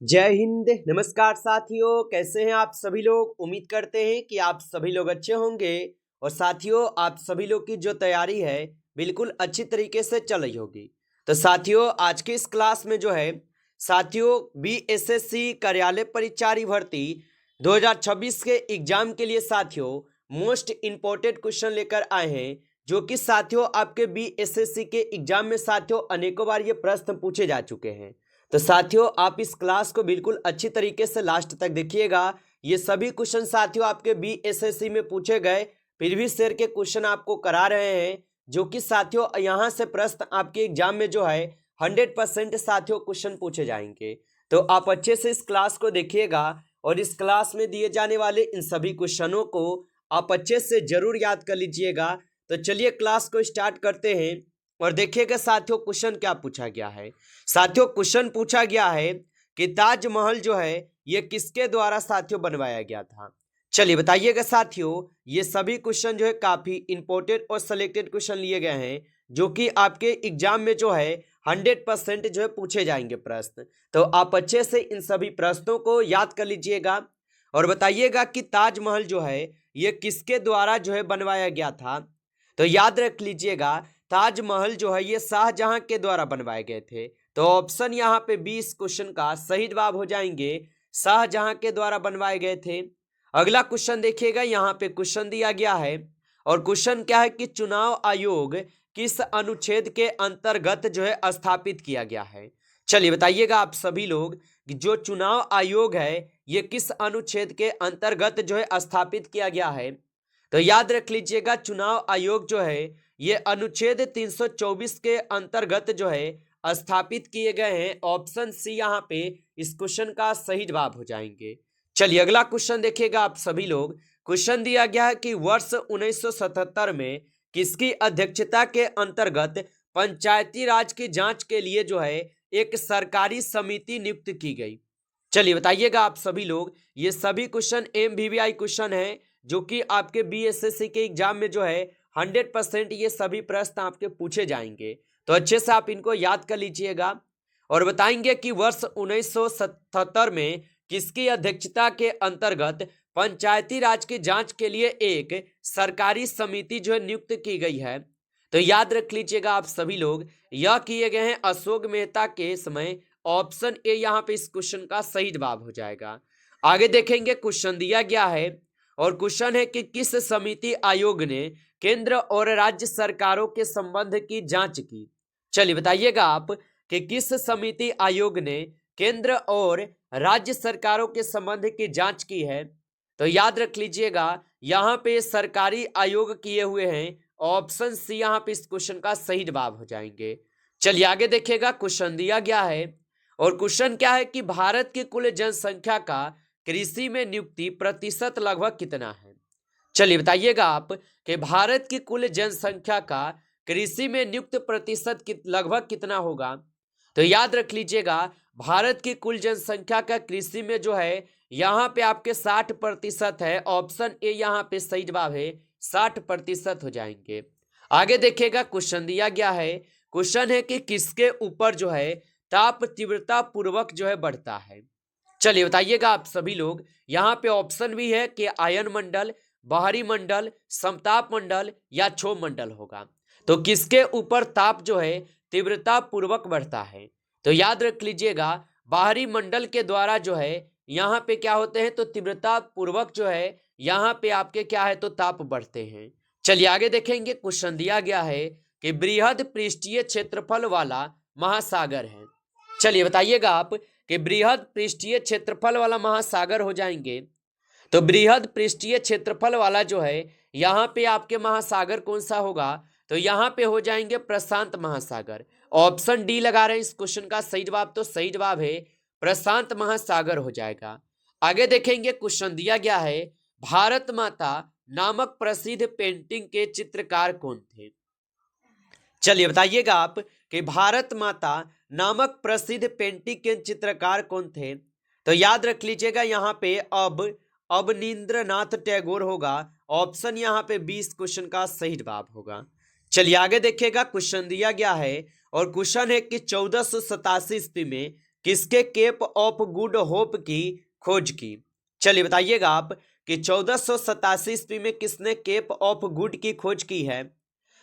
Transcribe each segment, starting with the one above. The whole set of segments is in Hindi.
जय हिंद। नमस्कार साथियों, कैसे हैं आप सभी लोग। उम्मीद करते हैं कि आप सभी लोग अच्छे होंगे और साथियों आप सभी लोग की जो तैयारी है बिल्कुल अच्छी तरीके से चल रही होगी। तो साथियों आज के इस क्लास में जो है साथियों बीएसएससी कार्यालय परिचारी भर्ती 2026 के एग्जाम के लिए साथियों मोस्ट इंपॉर्टेंट क्वेश्चन लेकर आए हैं, जो कि साथियों आपके बीएसएससी के एग्जाम में साथियों अनेकों बार ये प्रश्न पूछे जा चुके हैं। तो साथियों आप इस क्लास को बिल्कुल अच्छी तरीके से लास्ट तक देखिएगा। ये सभी क्वेश्चन साथियों आपके बीएसएससी में पूछे गए प्रीवियस ईयर के क्वेश्चन आपको करा रहे हैं, जो कि साथियों यहाँ से प्रश्न आपके एग्जाम में जो है 100% साथियों क्वेश्चन पूछे जाएंगे। तो आप अच्छे से इस क्लास को देखिएगा और इस क्लास में दिए जाने वाले इन सभी क्वेश्चनों को आप अच्छे से जरूर याद कर लीजिएगा। तो चलिए क्लास को स्टार्ट करते हैं और देखिएगा साथियों क्वेश्चन क्या पूछा गया है। साथियों क्वेश्चन पूछा गया है कि ताजमहल जो है ये किसके द्वारा साथियों बनवाया गया था। चलिए बताइएगा साथियों, ये सभी क्वेश्चन जो है काफी इंपॉर्टेंट और सिलेक्टेड क्वेश्चन लिए गए हैं, जो कि आपके एग्जाम में जो है 100% जो है पूछे जाएंगे प्रश्न। तो आप अच्छे से इन सभी प्रश्नों को याद कर लीजिएगा और बताइएगा कि ताजमहल जो है ये किसके द्वारा जो है बनवाया गया था। तो याद रख लीजिएगा ताजमहल जो है ये शाहजहां के द्वारा बनवाए गए थे। तो ऑप्शन यहाँ पे 20 क्वेश्चन का सही जवाब हो जाएंगे, शाहजहां के द्वारा बनवाए गए थे। अगला क्वेश्चन देखिएगा, यहाँ पे क्वेश्चन दिया गया है और क्वेश्चन क्या है कि चुनाव आयोग किस अनुच्छेद के अंतर्गत जो है स्थापित किया गया है। चलिए बताइएगा आप सभी लोग कि जो चुनाव आयोग है ये किस अनुच्छेद के अंतर्गत जो है स्थापित किया गया है। तो याद रख लीजिएगा चुनाव आयोग जो है ये अनुच्छेद 324 के अंतर्गत जो है स्थापित किए गए हैं। ऑप्शन सी यहाँ पे इस क्वेश्चन का सही जवाब हो जाएंगे। चलिए अगला क्वेश्चन देखिएगा आप सभी लोग। क्वेश्चन दिया गया है कि वर्ष 1977 में किसकी अध्यक्षता के अंतर्गत पंचायती राज की जांच के लिए जो है एक सरकारी समिति नियुक्त की गई। चलिए बताइएगा आप सभी लोग, ये सभी क्वेश्चन एमवीवीआई क्वेश्चन है, जो कि आपके बीएसएससी के एग्जाम में जो है 100% ये सभी प्रश्न आपके पूछे जाएंगे। तो अच्छे से आप इनको याद कर लीजिएगा और बताएंगे कि वर्ष 1977 में किसकी अध्यक्षता के अंतर्गत पंचायती राज की जांच के लिए एक सरकारी समिति जो है नियुक्त की गई है। तो याद रख लीजिएगा आप सभी लोग, यह किए गए हैं अशोक मेहता के समय। ऑप्शन ए यहाँ पे इस क्वेश्चन का सही जवाब हो जाएगा। आगे देखेंगे क्वेश्चन दिया गया है और क्वेश्चन है कि किस समिति आयोग ने केंद्र और राज्य सरकारों के संबंध की जांच की। चलिए बताइएगा आप कि किस समिति आयोग ने केंद्र और राज्य सरकारों के संबंध की जांच की है। तो याद रख लीजिएगा यहाँ पे सरकारी आयोग किए हुए हैं। ऑप्शन सी यहाँ पे इस क्वेश्चन का सही जवाब हो जाएंगे। चलिए आगे देखिएगा क्वेश्चन दिया गया है और क्वेश्चन क्या है कि भारत की कुल जनसंख्या का कृषि में नियुक्ति प्रतिशत लगभग कितना है। चलिए बताइएगा आप कि भारत की कुल जनसंख्या का कृषि में नियुक्त प्रतिशत लगभग कितना होगा। तो याद रख लीजिएगा भारत की कुल जनसंख्या का कृषि में जो है यहाँ पे आपके 60% है। ऑप्शन ए यहाँ पे सही जवाब है, 60% हो जाएंगे। आगे देखिएगा क्वेश्चन दिया गया है। क्वेश्चन है कि किसके ऊपर जो है ताप तीव्रता पूर्वक जो है बढ़ता है। चलिए बताइएगा आप सभी लोग, यहाँ पे ऑप्शन भी है कि आयन मंडल, बाहरी मंडल, समताप मंडल या क्षोभ मंडल होगा। तो किसके ऊपर ताप जो है तीव्रता पूर्वक बढ़ता है। तो याद रख लीजिएगा बाहरी मंडल के द्वारा जो है यहाँ पे क्या होते हैं तो तीव्रता पूर्वक जो है यहाँ पे आपके क्या है तो ताप बढ़ते हैं। चलिए आगे देखेंगे क्वेश्चन दिया गया है कि बृहद पृष्ठीय क्षेत्रफल वाला महासागर है। चलिए बताइएगा आप कि बृहद पृष्ठीय क्षेत्रफल वाला महासागर हो जाएंगे। तो बृहद पृष्ठीय क्षेत्रफल वाला जो है यहाँ पे आपके महासागर कौन सा होगा। तो यहाँ पे हो जाएंगे प्रशांत महासागर। ऑप्शन डी लगा रहे हैं इस क्वेश्चन का सही जवाब। तो सही जवाब है प्रशांत महासागर हो जाएगा। आगे देखेंगे क्वेश्चन दिया गया है भारत माता नामक प्रसिद्ध पेंटिंग के चित्रकार कौन थे। चलिए बताइएगा आप कि भारत माता नामक प्रसिद्ध पेंटिंग के चित्रकार कौन थे। तो याद रख लीजिएगा यहाँ पे अवनींद्रनाथ टैगोर होगा। ऑप्शन यहाँ पे 20 क्वेश्चन का सही जवाब होगा। चलिए आगे देखिएगा क्वेश्चन दिया गया है और क्वेश्चन है कि 1487 ईस्वी में किसके केप ऑफ गुड होप की खोज की? चलिए बताइएगा आप कि 1487 ईस्वी में किसने केप ऑफ गुड की खोज की है?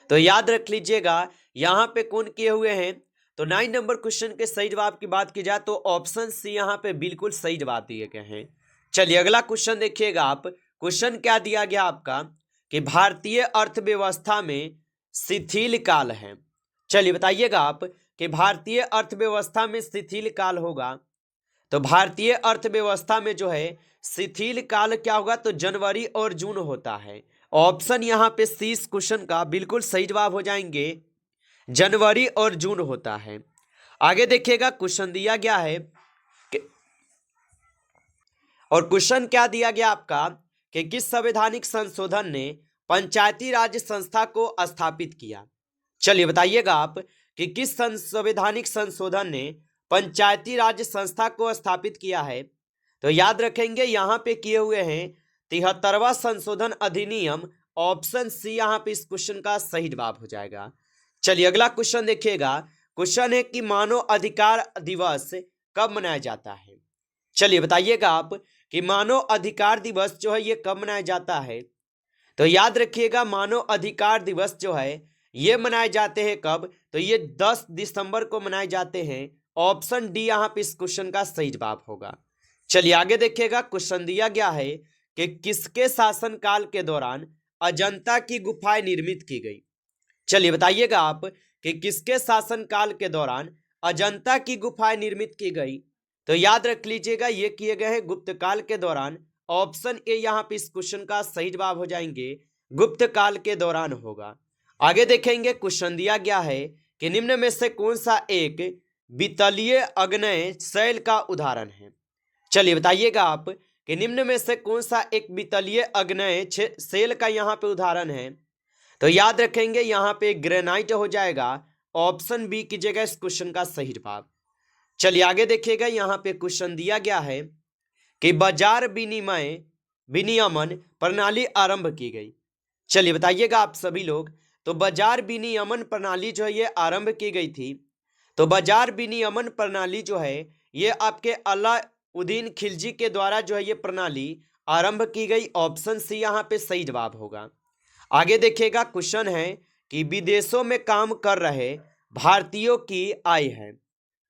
तो याद रख लीजिएगा यहाँ पे कौन किए हुए हैं। तो 9 नंबर क्वेश्चन के सही जवाब की बात की जाए तो ऑप्शन सी यहाँ पे बिल्कुल सही जवाब दिए गए हैं। चलिए अगला क्वेश्चन देखिएगा आप। क्वेश्चन क्या दिया गया आपका कि भारतीय अर्थव्यवस्था में शिथिल काल है। चलिए बताइएगा आप कि भारतीय अर्थव्यवस्था में शिथिल काल होगा। तो भारतीय अर्थव्यवस्था में जो है शिथिल काल क्या होगा? तो जनवरी और जून होता है। ऑप्शन यहाँ पे सी इस क्वेश्चन का बिल्कुल सही जवाब हो जाएंगे, जनवरी और जून होता है। आगे देखिएगा क्वेश्चन दिया गया है और क्वेश्चन क्या दिया गया आपका कि किस संवैधानिक संशोधन ने पंचायती राज संस्था को स्थापित किया? चलिए बताइएगा आप कि किस संवैधानिक संशोधन ने पंचायती राज संस्था को स्थापित किया है? तो याद रखेंगे यहाँ पे किए हुए हैं 73वां संशोधन अधिनियम। ऑप्शन सी यहाँ पे इस क्वेश्चन का सही जवाब हो जाएगा। चलिए अगला क्वेश्चन देखिएगा। क्वेश्चन है कि मानव अधिकार दिवस कब मनाया जाता है? चलिए बताइएगा आप कि मानव अधिकार दिवस जो है ये कब मनाया जाता है? तो याद रखिएगा मानव अधिकार दिवस जो है ये मनाए जाते हैं कब? तो ये 10 दिसंबर को मनाए जाते हैं। ऑप्शन डी यहाँ पे इस क्वेश्चन का सही जवाब होगा। चलिए आगे देखिएगा। क्वेश्चन दिया गया है कि किसके शासनकाल के दौरान अजंता की गुफाएं निर्मित की गई? चलिए बताइएगा आप कि किसके शासनकाल के दौरान अजंता की गुफाएं निर्मित की गई? तो याद रख लीजिएगा ये किए गए हैं गुप्त काल के दौरान। ऑप्शन ए यहाँ पे इस क्वेश्चन का सही जवाब हो जाएंगे, गुप्त काल के दौरान होगा। आगे देखेंगे क्वेश्चन दिया गया है कि निम्न में से कौन सा एक वितलीय अग्नेय शैल का उदाहरण है? चलिए बताइएगा आप कि निम्न में से कौन सा एक वितलीय अग्नेय शैल का यहाँ पे उदाहरण है? तो याद रखेंगे यहाँ पे ग्रेनाइट हो जाएगा। ऑप्शन बी कीजिएगा इस क्वेश्चन का सही जवाब। चलिए आगे देखिएगा। यहाँ पे क्वेश्चन दिया गया है कि बाजार विनियमन प्रणाली आरंभ की गई। चलिए बताइएगा आप सभी लोग। तो बाजार विनियमन प्रणाली जो है ये आरंभ की गई थी। तो बाजार विनियमन प्रणाली जो है ये आपके अलाउद्दीन खिलजी के द्वारा जो है ये प्रणाली आरंभ की गई। ऑप्शन सी यहाँ पे सही जवाब होगा। आगे देखिएगा क्वेश्चन है कि विदेशों में काम कर रहे भारतीयों की आय है।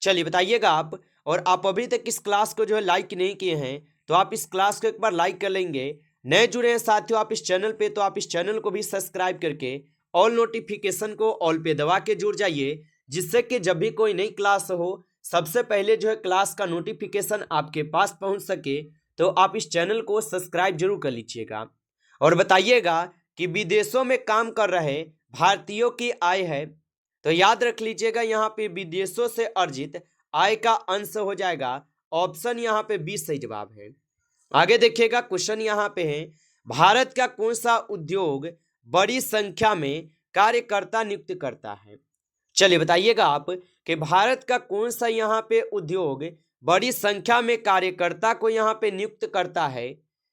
चलिए बताइएगा आप। और आप अभी तक इस क्लास को जो है लाइक नहीं किए हैं तो आप इस क्लास को एक बार लाइक कर लेंगे। नए जुड़े हैं साथियों आप इस चैनल पे तो आप इस चैनल को भी सब्सक्राइब करके ऑल नोटिफिकेशन को ऑल पे दबा के जुड़ जाइए, जिससे कि जब भी कोई नई क्लास हो सबसे पहले जो है क्लास का नोटिफिकेशन आपके पास पहुंच सके। तो आप इस चैनल को सब्सक्राइब जरूर कर लीजिएगा और बताइएगा कि विदेशों में काम कर रहे भारतीयों की आय है। तो याद रख लीजिएगा यहाँ पे विदेशों से अर्जित आय का अंश हो जाएगा। ऑप्शन यहाँ पे बी सही जवाब है। आगे देखिएगा क्वेश्चन यहाँ पे है भारत का कौन सा उद्योग बड़ी संख्या में कार्यकर्ता नियुक्त करता है? चलिए बताइएगा आप कि भारत का कौन सा यहाँ पे उद्योग बड़ी संख्या में कार्यकर्ता को यहाँ पे नियुक्त करता है?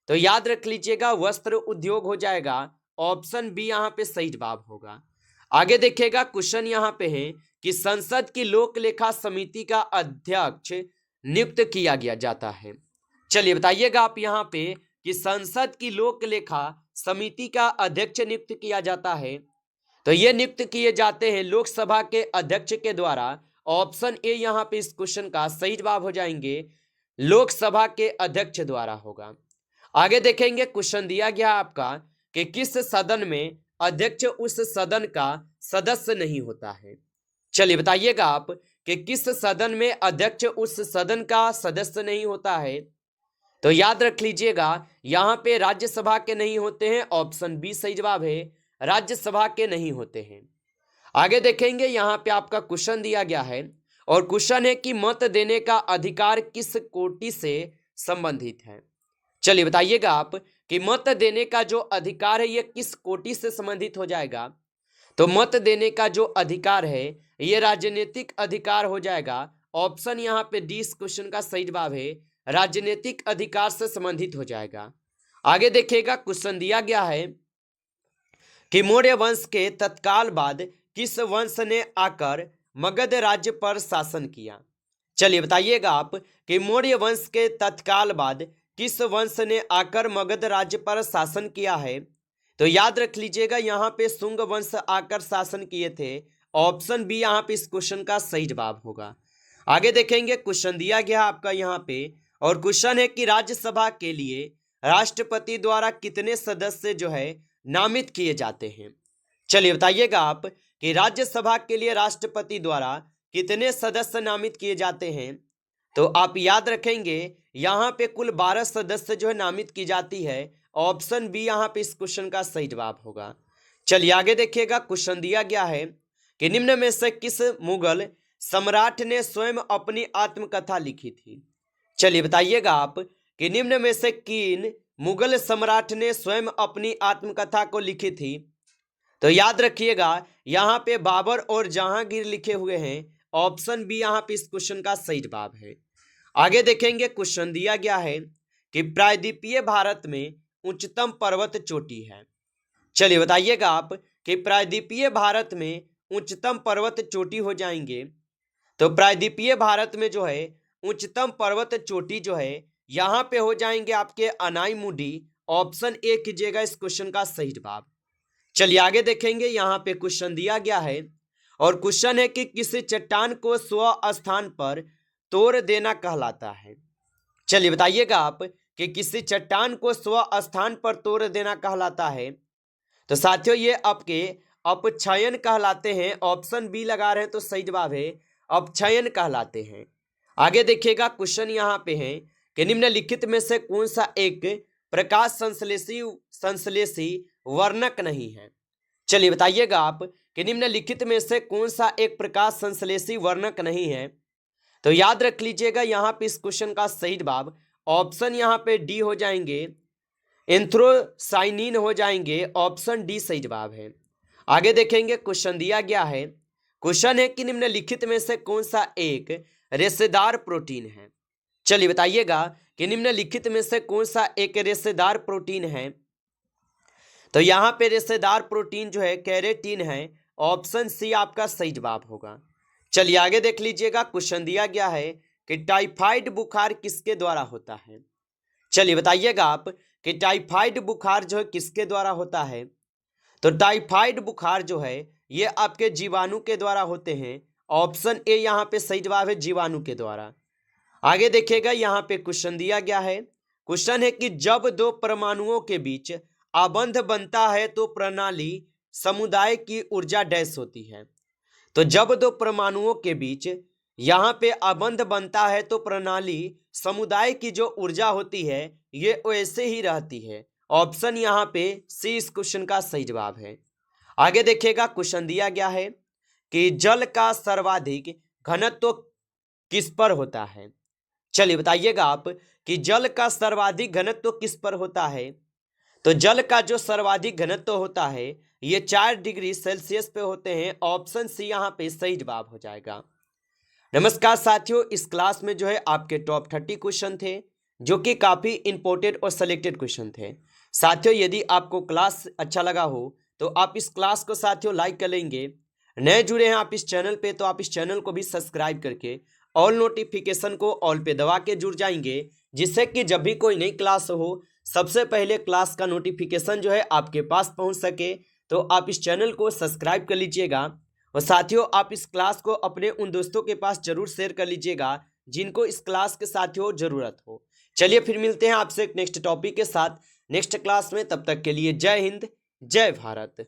तो याद रख लीजिएगा वस्त्र उद्योग हो जाएगा। ऑप्शन बी यहाँ पे सही जवाब होगा। आगे देखिएगा क्वेश्चन यहाँ पे है कि संसद की लोक लेखा समिति का अध्यक्ष नियुक्त किया गया जाता है। चलिए बताइएगा आप यहाँ पे कि संसद की लोक लेखा समिति का अध्यक्ष नियुक्त किया जाता है। तो ये नियुक्त किए जाते हैं लोकसभा के अध्यक्ष के द्वारा। ऑप्शन ए यहाँ पे इस क्वेश्चन का सही जवाब हो जाएंगे, लोकसभा के अध्यक्ष द्वारा होगा। आगे देखेंगे क्वेश्चन दिया गया आपका कि किस सदन में अध्यक्ष उस सदन का सदस्य नहीं होता है? चलिए बताइएगा आप कि किस सदन में अध्यक्ष उस सदन का सदस्य नहीं होता है? तो याद रख लीजिएगा यहाँ पे राज्यसभा के नहीं होते हैं। ऑप्शन बी सही जवाब है, राज्यसभा के नहीं होते हैं। आगे देखेंगे यहाँ पे आपका क्वेश्चन दिया गया है और क्वेश्चन है कि मत देने का अधिकार किस कोटि से संबंधित है? चलिए बताइएगा आप कि मत देने का जो अधिकार है ये किस कोटि से संबंधित हो जाएगा? तो मत देने का जो अधिकार है ये राजनीतिक अधिकार हो जाएगा। ऑप्शन यहाँ पे डी इस क्वेश्चन का सही जवाब है, राजनीतिक अधिकार से संबंधित हो जाएगा। आगे देखिएगा क्वेश्चन दिया गया है कि मौर्य वंश के तत्काल बाद किस वंश ने आकर मगध राज्य पर शासन किया? चलिए बताइएगा आप कि मौर्य वंश के तत्काल बाद किस वंश ने आकर मगध राज्य पर शासन किया है? तो याद रख लीजिएगा, यहाँ पे शुंग वंश आकर शासन किए थे। ऑप्शन बी यहाँ पे इस क्वेश्चन का सही जवाब होगा। आगे देखेंगे, क्वेश्चन दिया गया आपका यहाँ पे, और क्वेश्चन है कि राज्यसभा के लिए राष्ट्रपति द्वारा कितने सदस्य जो है नामित किए जाते हैं? चलिए बताइएगा आप कि राज्यसभा के लिए राष्ट्रपति द्वारा कितने सदस्य नामित किए जाते हैं? तो आप याद रखेंगे, यहाँ पे कुल 12 सदस्य जो है नामित की जाती है। ऑप्शन बी यहाँ पे इस क्वेश्चन का सही जवाब होगा। चलिए आगे देखिएगा, क्वेश्चन दिया गया है कि निम्न में से किस मुगल सम्राट ने स्वयं अपनी आत्मकथा लिखी थी? चलिए बताइएगा आप कि निम्न में से किन मुगल सम्राट ने स्वयं अपनी आत्मकथा को लिखी थी? तो याद रखिएगा, यहाँ पे बाबर और जहांगीर लिखे हुए हैं। ऑप्शन बी यहाँ पे इस क्वेश्चन का सही जवाब है। आगे देखेंगे, क्वेश्चन दिया गया है कि प्रायद्वीपीय भारत में उच्चतम पर्वत चोटी है। चलिए बताइएगा आप कि प्रायद्वीपीय भारत में उच्चतम पर्वत चोटी हो जाएंगे। तो प्रायद्वीपीय भारत में जो है उच्चतम पर्वत चोटी जो है यहाँ पे हो जाएंगे आपके अनाईमुडी। ऑप्शन ए कीजिएगा इस क्वेश्चन का सही जवाब। चलिए आगे देखेंगे, यहाँ पे क्वेश्चन दिया गया है और क्वेश्चन है कि किसी चट्टान को स्व स्थान पर तोड़ देना कहलाता है? चलिए बताइएगा आप कि किसी चट्टान को स्व स्थान पर तोड़ देना कहलाता है? तो साथियों ये आपके अपक्षयन कहलाते हैं। ऑप्शन बी लगा रहे हैं तो सही जवाब है, अपक्षयन कहलाते हैं। आगे देखिएगा, क्वेश्चन यहाँ पे है कि निम्नलिखित में से कौन सा एक प्रकाश संश्लेषी वर्णक नहीं है? चलिए बताइएगा आप कि निम्नलिखित में से कौन सा एक प्रकाश संश्लेषी वर्णक नहीं है? तो याद रख लीजिएगा, यहाँ पे इस क्वेश्चन का सही जवाब ऑप्शन यहाँ पे डी हो जाएंगे, एंथ्रोसाइनिन हो जाएंगे। ऑप्शन डी सही जवाब है। आगे देखेंगे, क्वेश्चन दिया गया है, क्वेश्चन है कि निम्नलिखित में से कौन सा एक रेशेदार प्रोटीन है? चलिए बताइएगा कि निम्नलिखित में से कौन सा एक रेशेदार प्रोटीन है? तो यहाँ पे रेशेदार प्रोटीन जो है केरेटिन है। ऑप्शन सी आपका सही जवाब होगा। चलिए आगे देख लीजिएगा, क्वेश्चन दिया गया है कि टाइफाइड बुखार किसके द्वारा होता है? चलिए बताइएगा आप कि टाइफाइड बुखार जो है किसके द्वारा होता है? तो टाइफाइड बुखार जो है ये आपके जीवाणु के द्वारा होते हैं। ऑप्शन ए यहाँ पे सही जवाब है, जीवाणु के द्वारा। आगे देखिएगा, यहाँ पे क्वेश्चन दिया गया है, क्वेश्चन है कि जब दो परमाणुओं के बीच आबंध बनता है तो प्रणाली समुदाय की ऊर्जा डैश होती है। तो जब दो परमाणुओं के बीच यहाँ पे आबंध बनता है तो प्रणाली समुदाय की जो ऊर्जा होती है ये वैसे ही रहती है। ऑप्शन यहाँ पे सी इस क्वेश्चन का सही जवाब है। आगे देखिएगा, क्वेश्चन दिया गया है कि जल का सर्वाधिक घनत्व किस पर होता है? चलिए बताइएगा आप कि जल का सर्वाधिक घनत्व किस पर होता है? तो जल का जो सर्वाधिक घनत्व होता है ये 4 डिग्री सेल्सियस पे होते हैं। ऑप्शन सी यहाँ पे सही जवाब हो जाएगा। नमस्कार साथियों, इस क्लास में जो है आपके टॉप 30 क्वेश्चन थे जो कि काफ़ी इंपॉर्टेंट और सिलेक्टेड क्वेश्चन थे। साथियों यदि आपको क्लास अच्छा लगा हो तो आप इस क्लास को साथियों लाइक कर लेंगे। नए जुड़े हैं आप इस चैनल पे तो आप इस चैनल को भी सब्सक्राइब करके ऑल नोटिफिकेशन को ऑल पे दबा के जुड़ जाएंगे, जिससे कि जब भी कोई नई क्लास हो सबसे पहले क्लास का नोटिफिकेशन जो है आपके पास पहुंच सके। तो आप इस चैनल को सब्सक्राइब कर लीजिएगा और साथियों आप इस क्लास को अपने उन दोस्तों के पास जरूर शेयर कर लीजिएगा जिनको इस क्लास के साथियों जरूरत हो। चलिए फिर मिलते हैं आपसे एक नेक्स्ट टॉपिक के साथ नेक्स्ट क्लास में। तब तक के लिए जय हिंद, जय भारत।